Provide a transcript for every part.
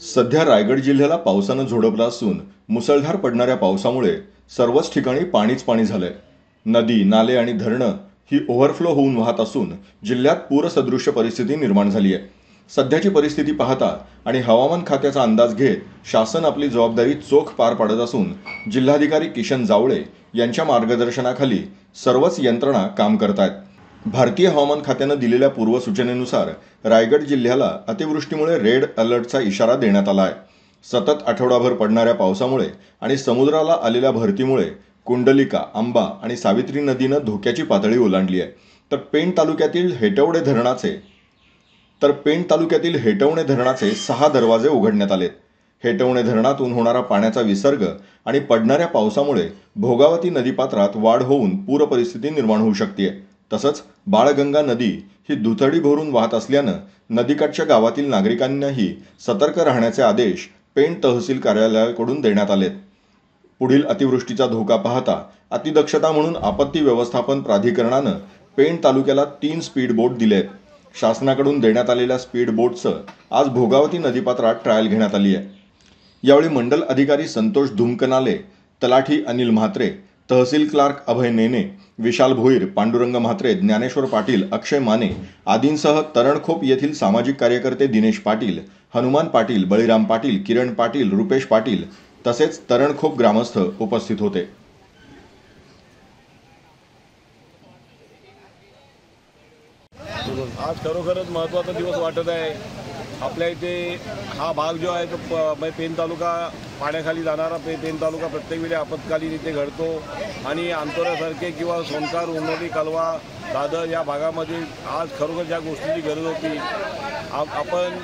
सध्या रायगड जिल्ह्याला पावसानं झोडपलं असून मुसळधार पडणाऱ्या पावसामुळे सर्वच ठिकाणी पाणीच पाणी झालंय। नदी, नाले आणि धरणं ही ओव्हरफ्लो होऊन वाहत असून जिल्ह्यात पूरसदृश्य परिस्थिती निर्माण झाली आहे। सध्याची परिस्थिती पाहता आणि हवामान खात्याचा अंदाज घेत शासन आपली जबाबदारी चोख पार पाडत असून जिल्हाधिकारी किशन जावळे यांच्या मार्गदर्शनाखाली सर्वच यंत्रणा काम करतायत। भारतीय हवामान खात्यानं दिलेल्या पूर्वसूचनेनुसार रायगड जिल्ह्याला अतिवृष्टीमुळे रेड अलर्टचा इशारा देण्यात आला आहे। सतत आठवडाभर पडणाऱ्या पावसामुळे आणि समुद्राला आलेल्या भरतीमुळे कुंडलिका, आंबा आणि सावित्री नदीनं धोक्याची पातळी ओलांडली आहे। तर पेण तालुक्यातील हेटवणे धरणाचे 6 दरवाजे उघडण्यात आलेत। हेटवणे धरणातून होणारा पाण्याचा विसर्ग आणि पडणाऱ्या पावसामुळे भोगावती नदीपात्रात वाढ होऊन पूर परिस्थिती निर्माण होऊ शकते। तसंच बाळगंगा नदी ही दुथडी भरून वाहत असल्यानं नदीकाठच्या गावातील नागरिकांनाही सतर्क राहण्याचे आदेश पेण तहसील कार्यालयाकडून देण्यात आलेत। पुढील अतिवृष्टीचा धोका पाहता अतिदक्षता म्हणून आपत्ती व्यवस्थापन प्राधिकरणानं पेण तालुक्याला 3 स्पीड बोट दिलेत। शासनाकडून देण्यात आलेल्या स्पीड बोटचं आज भोगावती नदीपात्रात ट्रायल घेण्यात आली आहे। यावेळी मंडल अधिकारी संतोष धुमकनाले, तलाठी अनिल म्हात्रे, तहसील क्लार्क अभय नेने, विशाल भोईर, पांडुरंग म्हात्रे, ज्ञानेश्वर पाटील, अक्षय माने आदींसह तरणखोप येथील सामाजिक कार्यकर्ते दिनेश पाटील, हनुमान पाटील, बळीराम पाटील, किरण पाटील, रुपेश पाटील तसेच तरणखोप ग्रामस्थ उपस्थित होते। आज खरोखरच महत्त्वाचा दिवस वाटत आहे। आपल्या इथे हा भाग जो आहे तो पेण तालुका पाण्याखाली जाणारा पेण तालुका प्रत्येक वेळी आपत्कालीन इथे घडतो आणि अंतोऱ्यासारखे किंवा सोनकार, उन्नती, कलवा, दादर या भागामध्ये आज खरोखर ज्या गोष्टीची गरज होती आपण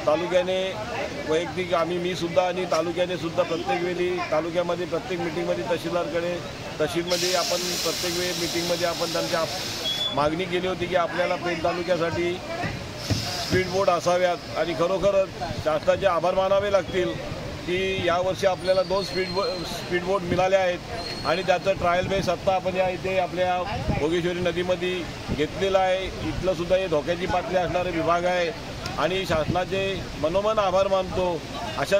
तालुक्याने वैयक्तिक मी सुद्धा आणि तालुक्याने सुद्धा प्रत्येक वेळी तालुक्यामध्ये प्रत्येक मिटिंगमध्ये तहसीलमध्ये आपण प्रत्येक वेळी मिटिंगमध्ये आपण त्यांच्या मागणी केली होती की आपल्याला पेण तालुक्यासाठी स्पीड बोट असाव्यात आणि खरोखरच शासनाचे आभार मानावे लागतील की यावर्षी आपल्याला 2 स्पीड बोट मिळाल्या आहेत आणि त्याचं ट्रायल बेस आत्ता आपण या इथे आपल्या भोगेश्वरी नदीमध्ये घेतलेलं आहे। इथलं सुद्धा हे धोक्याची पातळी असणारे विभाग आहे आणि शासनाचे मनोमन आभार मानतो। अशा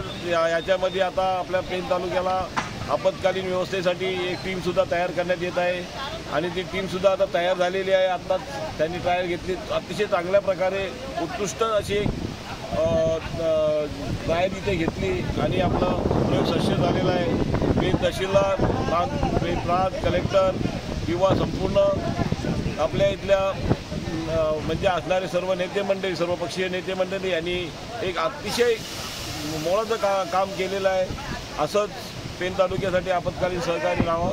याच्यामध्ये आता आपल्या पेण तालुक्याला आपत्कालीन व्यवस्थेसाठी एक टीमसुद्धा तयार करण्यात येत आहे आणि ती टीमसुद्धा आता तयार झालेली आहे। आत्ताच त्यांनी ट्रायल घेतली, अतिशय चांगल्या प्रकारे उत्कृष्ट अशी ट्रायल इथे घेतली आणि आपलं प्रयोग यशस्वी झालेला आहे। पेण तहसीलदार, प्रांत कलेक्टर किंवा संपूर्ण आपल्या इथल्या म्हणजे असणारे सर्व नेते मंडळी, सर्वपक्षीय नेते मंडळी यांनी एक अतिशय मोलाचं काम केलेलं आहे। असंच पेण तालुक्यासाठी आपत्कालीन सहकार्य राहावं।